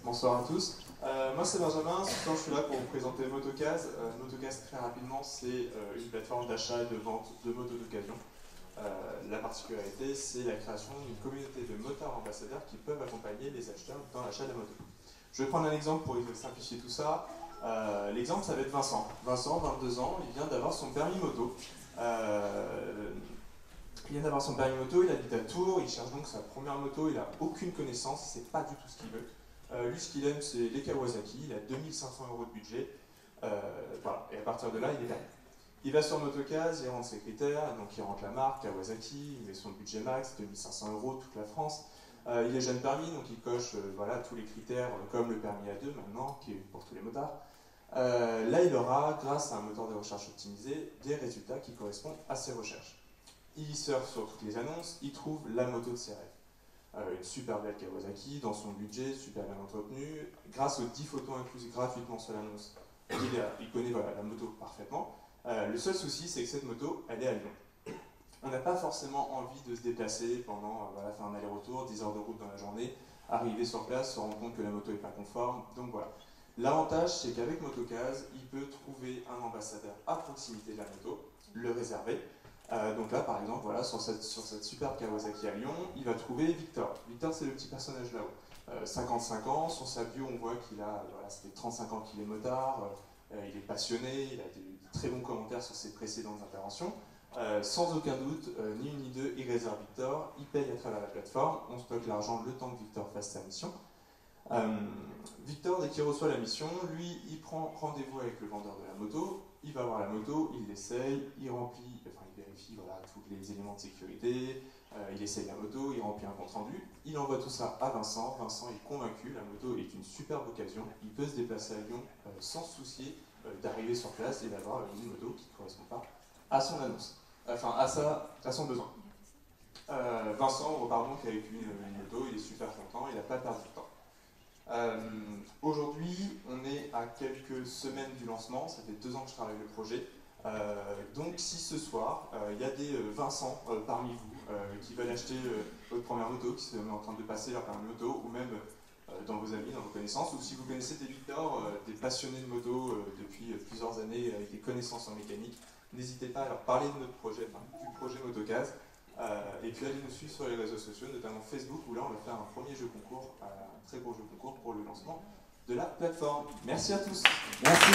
Bonsoir à tous. Moi c'est Benjamin, ce soir je suis là pour vous présenter Motocase. Motocase très rapidement c'est une plateforme d'achat et de vente de motos d'occasion. La particularité c'est la création d'une communauté de motards ambassadeurs qui peuvent accompagner les acheteurs dans l'achat de la moto. Je vais prendre un exemple pour simplifier tout ça. L'exemple ça va être Vincent. Vincent, 22 ans, il vient d'avoir son permis moto. Il habite à Tours, il cherche donc sa première moto, il n'a aucune connaissance, il ne sait pas du tout ce qu'il veut. Lui, ce qu'il aime, c'est les Kawasaki, il a 2500 € de budget, voilà. Et à partir de là, il est là. Il va sur Motocase, il rentre ses critères, donc il rentre la marque, Kawasaki, il met son budget max, 2500 €, toute la France. Il est jeune permis, donc il coche voilà, tous les critères, comme le permis A2 maintenant, qui est pour tous les motards. Là, il aura, grâce à un moteur de recherche optimisé, des résultats qui correspondent à ses recherches. Il surfe sur toutes les annonces, il trouve la moto de ses rêves. Une super belle Kawasaki, dans son budget, super bien entretenue. Grâce aux 10 photos incluses gratuitement sur l'annonce, il connaît voilà, la moto parfaitement. Le seul souci, c'est que cette moto, elle est à Lyon. On n'a pas forcément envie de se déplacer pendant, voilà, faire un aller-retour, 10 heures de route dans la journée, arriver sur place, se rendre compte que la moto n'est pas conforme, donc voilà. L'avantage, c'est qu'avec Motocase, il peut trouver un ambassadeur à proximité de la moto, le réserver. Donc là, par exemple, voilà, sur cette superbe Kawasaki à Lyon, il va trouver Victor. Victor, c'est le petit personnage là-haut. 55 ans, sur sa bio, on voit qu'il a, voilà, ça fait 35 ans qu'il est motard, il est passionné, il a des très bons commentaires sur ses précédentes interventions. Sans aucun doute, ni une ni deux, il réserve Victor, il paye à travers la plateforme, on stocke l'argent le temps que Victor fasse sa mission. Victor, dès qu'il reçoit la mission, lui, il prend rendez-vous avec le vendeur de la moto, il va voir la moto, il l'essaye, il remplit, enfin il vérifie voilà, tous les éléments de sécurité, il essaye la moto, il remplit un compte-rendu, il envoie tout ça à Vincent, Vincent est convaincu, la moto est une superbe occasion, il peut se déplacer à Lyon sans se soucier d'arriver sur place et d'avoir une moto qui ne correspond pas à son annonce, enfin à son besoin. Vincent repart donc avec une moto, il est super content, il n'a pas perdu de temps. Aujourd'hui, on est à quelques semaines du lancement, ça fait 2 ans que je travaille le projet. Donc si ce soir, il y a des Vincent parmi vous qui veulent acheter votre première moto, qui sont en train de passer leur permis moto, ou même dans vos amis, dans vos connaissances, ou si vous connaissez des Victor, des passionnés de moto depuis plusieurs années avec des connaissances en mécanique, n'hésitez pas à leur parler de notre projet, enfin, du projet Motocase. Et puis allez nous suivre sur les réseaux sociaux, notamment Facebook, où là on va faire un premier jeu concours, un très gros jeu concours pour le lancement de la plateforme. Merci à tous. Merci.